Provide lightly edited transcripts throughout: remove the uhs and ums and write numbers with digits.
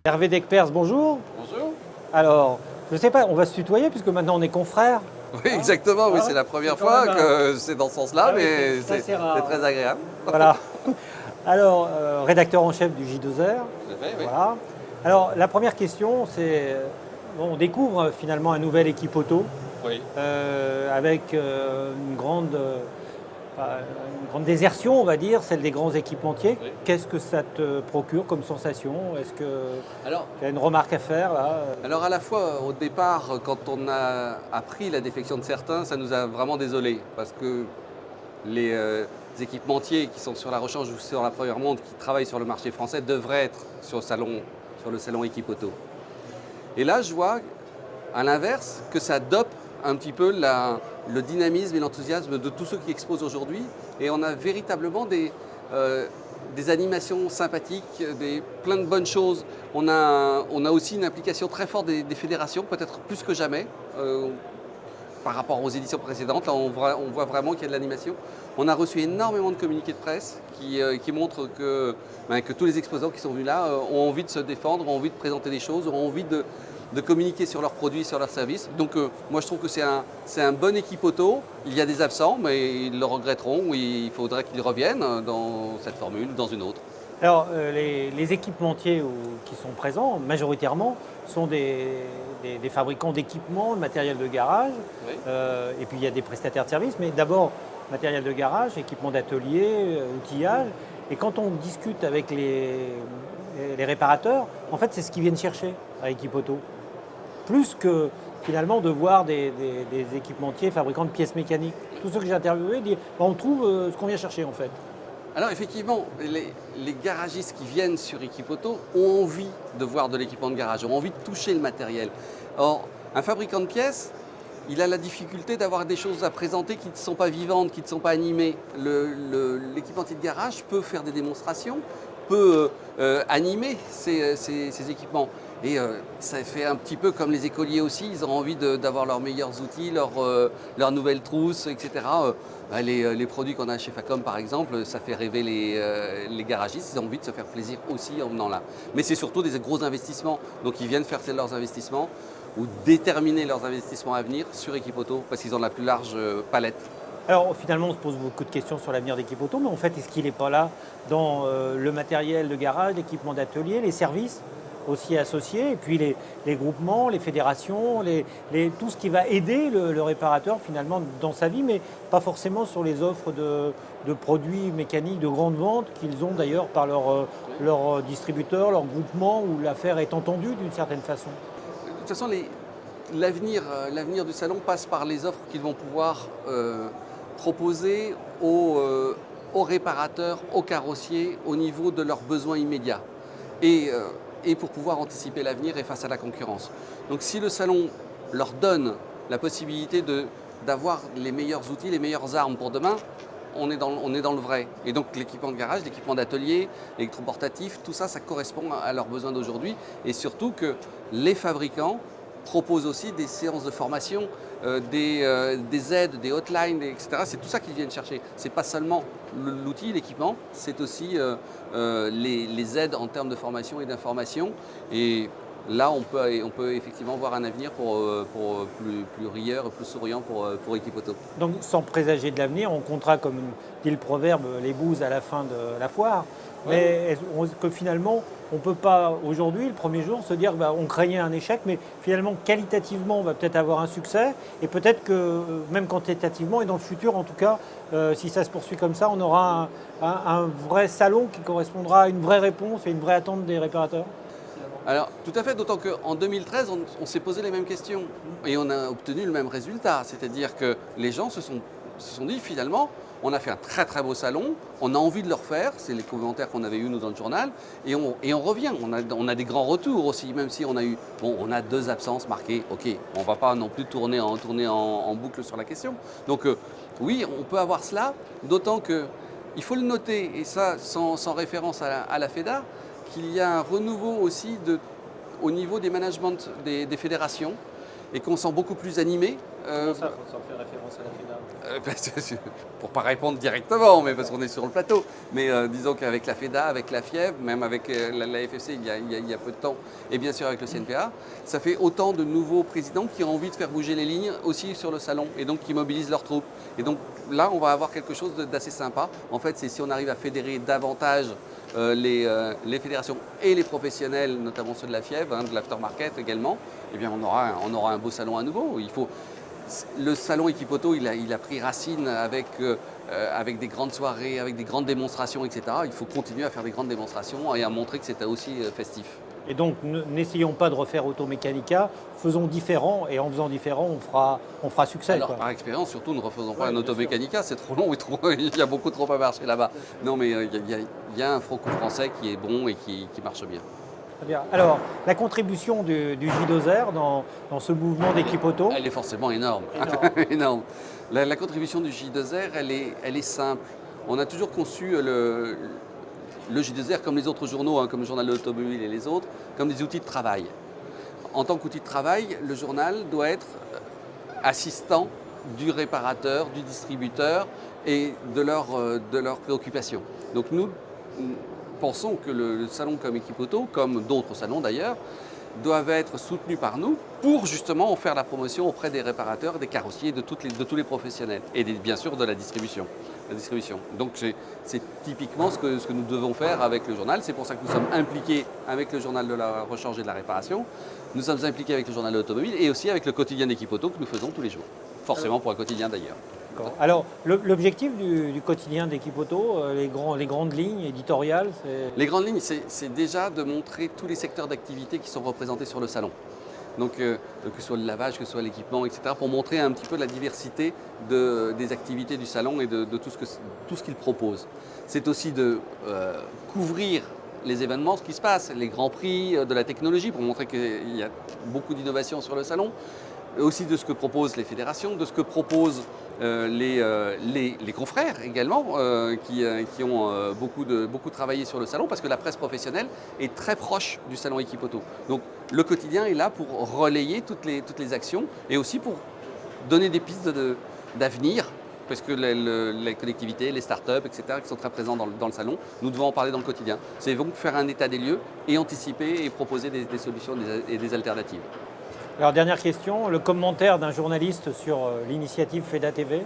Hervé Decpers, bonjour. Bonjour. Alors, je ne sais pas, on va se tutoyer puisque maintenant on est confrères. Oui, exactement, oui, Ah, c'est la première c'est quand fois même que c'est dans ce sens-là, Ah oui, mais c'est assez rare. c'est très agréable. Voilà. Alors, rédacteur en chef du J2R. Tout à fait, oui. Voilà. Alors, la première question, c'est bon, on découvre finalement un nouvel équipe auto Oui. avec une grande désertion, on va dire, celle des grands équipementiers. Oui. Qu'est-ce que ça te procure comme sensation? Est-ce que Alors, tu as une remarque à faire là? alors à la fois, au départ, quand on a appris la défection de certains, ça nous a vraiment désolés, parce que les équipementiers qui sont sur la rechange ou sur la première montre, qui travaillent sur le marché français, devraient être sur le salon Équipe Auto. Et là, je vois, à l'inverse, que ça dope un petit peu le dynamisme et l'enthousiasme de tous ceux qui exposent aujourd'hui. Et on a véritablement des animations sympathiques, plein de bonnes choses. On a aussi une implication très forte des fédérations, peut-être plus que jamais, par rapport aux éditions précédentes. Là, on voit vraiment qu'il y a de l'animation. On a reçu énormément de communiqués de presse qui montrent que tous les exposants qui sont venus là ont envie de se défendre, ont envie de présenter des choses, ont envie de communiquer sur leurs produits, sur leurs services. Donc moi je trouve que c'est un bon équipe auto. Il y a des absents, mais ils le regretteront. Il faudrait qu'ils reviennent dans cette formule, dans une autre. Alors, les équipementiers qui sont présents, majoritairement, sont des fabricants d'équipements, de matériel de garage. Oui. Et puis, il y a des prestataires de services. Mais d'abord, matériel de garage, équipement d'atelier, outillage. Et quand on discute avec les réparateurs, en fait, c'est ce qu'ils viennent chercher à Équipe Auto. Plus que, finalement, de voir des équipementiers fabricants de pièces mécaniques. Tous ceux que j'ai interviewés disent on trouve ce qu'on vient chercher, en fait. Alors effectivement, les garagistes qui viennent sur Équipe Auto ont envie de voir de l'équipement de garage, ont envie de toucher le matériel. Or, un fabricant de pièces, il a la difficulté d'avoir des choses à présenter qui ne sont pas vivantes, qui ne sont pas animées. L'équipementier de garage peut faire des démonstrations, peut animer ces équipements. Et ça fait un petit peu comme les écoliers aussi, ils ont envie d'avoir leurs meilleurs outils, leurs nouvelles trousses, etc. Les produits qu'on a chez Facom par exemple, ça fait rêver les garagistes, ils ont envie de se faire plaisir aussi en venant là. Mais c'est surtout des gros investissements, donc ils viennent faire leurs investissements ou déterminer leurs investissements à venir sur Équipe Auto parce qu'ils ont la plus large palette. Alors finalement, on se pose beaucoup de questions sur l'avenir d'Équipe Auto, mais en fait, est-ce qu'il n'est pas là dans le matériel de garage, l'équipement d'atelier, les services aussi associés, et puis les groupements, les fédérations, tout ce qui va aider le réparateur finalement dans sa vie, mais pas forcément sur les offres de produits mécaniques de grande vente qu'ils ont d'ailleurs par leur distributeur, leur groupement, où l'affaire est entendue d'une certaine façon. De toute façon, l'avenir du salon passe par les offres qu'ils vont pouvoir proposer aux réparateurs, aux carrossiers, au niveau de leurs besoins immédiats. Et pour pouvoir anticiper l'avenir et face à la concurrence. Donc si le salon leur donne la possibilité d'avoir les meilleurs outils, les meilleures armes pour demain, on est dans le vrai. Et donc l'équipement de garage, l'équipement d'atelier, l'électroportatif, tout ça, ça correspond à leurs besoins d'aujourd'hui. Et surtout que les fabricants proposent aussi des séances de formation, des aides, des hotlines, etc. C'est tout ça qu'ils viennent chercher. Ce n'est pas seulement l'outil, l'équipement, c'est aussi les aides en termes de formation et d'information. Et là, on peut effectivement voir un avenir pour plus rieur et plus souriant pour Équipe Auto. Donc sans présager de l'avenir, on comptera, comme dit le proverbe, les bouses à la fin de la foire. Mais que finalement, on ne peut pas aujourd'hui, le premier jour, se dire on craignait un échec, mais finalement, qualitativement, on va peut-être avoir un succès. Et peut-être que même quantitativement, et dans le futur, en tout cas, si ça se poursuit comme ça, on aura un vrai salon qui correspondra à une vraie réponse et une vraie attente des réparateurs. Alors, tout à fait, d'autant qu'en 2013, on s'est posé les mêmes questions et on a obtenu le même résultat. C'est-à-dire que les gens se sont dit, finalement, on a fait un très très beau salon, on a envie de le refaire, c'est les commentaires qu'on avait eus nous dans le journal, et on revient. On a des grands retours aussi, même si on a 2 absences marquées. Ok, on ne va pas non plus tourner en boucle sur la question. Donc oui, on peut avoir cela, d'autant qu'il faut le noter, et ça sans référence à la FEDA, qu'il y a un renouveau aussi au niveau des managements des fédérations. et qu'on sent beaucoup plus animé. Comment ça, faut s'en faire référence à la FEDA? Pour ne pas répondre directement, mais parce qu'on est sur le plateau. Mais disons qu'avec la FEDA, avec la FIEV, même avec la FFC il y a peu de temps, et bien sûr avec le CNPA, ça fait autant de nouveaux présidents qui ont envie de faire bouger les lignes aussi sur le salon, et donc qui mobilisent leurs troupes. Et donc là, on va avoir quelque chose d'assez sympa. En fait, c'est si on arrive à fédérer davantage les fédérations et les professionnels, notamment ceux de la FIEV, de l'aftermarket également, eh bien on aura un beau salon à nouveau. Le salon Equipoto, il a pris racine avec des grandes soirées, avec des grandes démonstrations, etc. Il faut continuer à faire des grandes démonstrations et à montrer que c'était aussi festif. Et donc, n'essayons pas de refaire Automechanica, faisons différent, et en faisant différent, on fera succès. Alors, quoi. par expérience, surtout, ne refaisons pas Ouais, un bien Automechanica, c'est trop long et il y a beaucoup trop à marcher là-bas. Non, mais il y a un franco-français qui est bon et qui marche bien. Très bien. Alors, la contribution du J2R dans ce mouvement d'équipe auto? Elle est forcément énorme. Énorme. La contribution du J2R, elle est simple. On a toujours conçu le J2R comme les autres journaux, comme le journal de l'automobile et les autres, comme des outils de travail. En tant qu'outil de travail, le journal doit être assistant du réparateur, du distributeur et de leurs préoccupations. Donc nous pensons que le salon comme Equipoto, comme d'autres salons d'ailleurs, doivent être soutenus par nous pour justement en faire la promotion auprès des réparateurs, des carrossiers, de tous les professionnels et bien sûr de la distribution. Donc c'est typiquement ce que nous devons faire avec le journal. C'est pour ça que nous sommes impliqués avec le journal de la rechange et de la réparation. Nous sommes impliqués avec le journal de l'automobile et aussi avec le quotidien d'Equipoto que nous faisons tous les jours. Forcément pour un quotidien d'ailleurs. Alors, l'objectif du quotidien d'équipe auto, les grandes lignes éditoriales, c'est... Les grandes lignes, c'est déjà de montrer tous les secteurs d'activité qui sont représentés sur le salon. Donc, que ce soit le lavage, que ce soit l'équipement, etc., pour montrer un petit peu la diversité des activités du salon et de tout ce qu'il propose. C'est aussi de couvrir les événements, ce qui se passe, les grands prix de la technologie, pour montrer qu'il y a beaucoup d'innovations sur le salon, aussi de ce que proposent les fédérations, de ce que proposent les confrères également, qui ont beaucoup travaillé sur le salon, parce que la presse professionnelle est très proche du salon Equipoto. Donc le quotidien est là pour relayer toutes les actions et aussi pour donner des pistes d'avenir, parce que les collectivités, les startups, etc., qui sont très présents dans le salon, nous devons en parler dans le quotidien. C'est donc faire un état des lieux et anticiper et proposer des solutions et des alternatives. Alors, dernière question, le commentaire d'un journaliste sur l'initiative FEDA TV?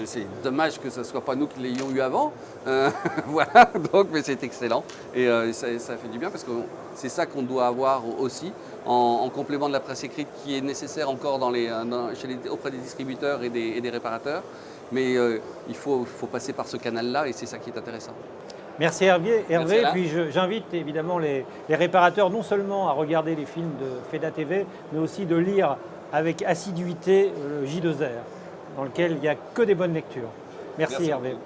C'est dommage que ce ne soit pas nous qui l'ayons eu avant. Voilà, donc, mais c'est excellent. Et ça fait du bien parce que c'est ça qu'on doit avoir aussi en complément de la presse écrite qui est nécessaire encore auprès des distributeurs et des réparateurs. Mais il faut passer par ce canal-là et c'est ça qui est intéressant. Merci Hervé. Merci Et puis j'invite évidemment les réparateurs non seulement à regarder les films de FEDA TV, mais aussi de lire avec assiduité le J2R, dans lequel il n'y a que des bonnes lectures. Merci Hervé. Beaucoup.